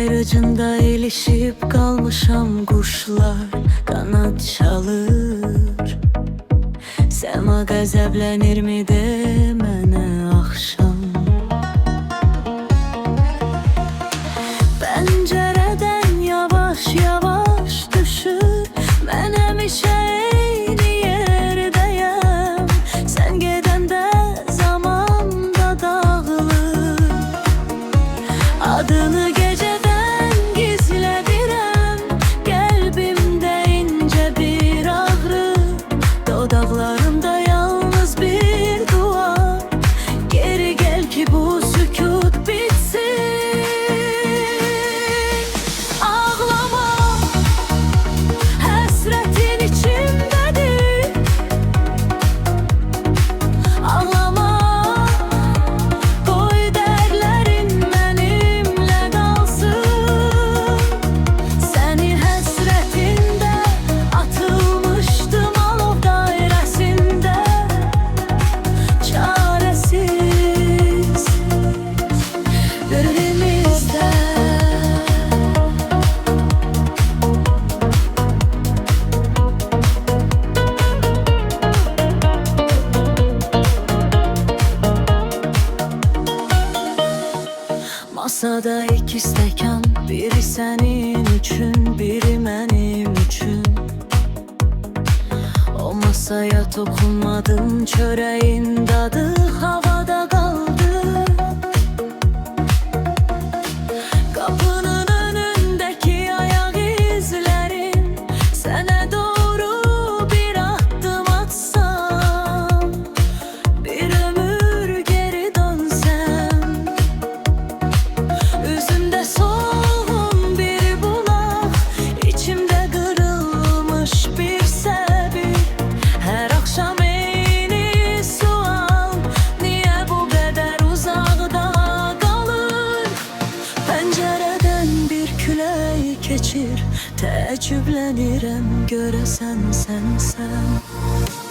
ayrıcında ilişip kalmışam, kuşlar kanat çalır. Sema qəzəblənir mi de mənə axşam? Pəncərədən yavaş yavaş düşür, mən həmişə eyni yerdəyəm. Sən gedəndə zaman da dağılır. Adını gecədən gizlədirəm, qəlbimdə incə bir ağrı, dodaqlarımda yalnız bir dua. Geri gəl ki bu sükut bitsin. Ağlama, həsrətin içimdədir. Ağlama, qoy dərlərin mənimlə qalsın. Səni həsrətində atılmışdım alov dairəsində, çarəsiz qırmızda. Masada iki stəkan, biri sənin üçün, biri mənim üçün. O masaya toxunmadım, çörəyin dadı havada qaldı. Qapının önündəki ayaq izlərin, sənə doğru bir addım atsam, bir ömür geri dönsəm. Üzümdə solğun bir bulaq, içimdə qırılmış bir səbir. Hər axşam eyni sual, niyə bu qədər uzaqda qalır? Pəncərədən bir külək keçir, təəccüblənirəm, görəsən sənsən.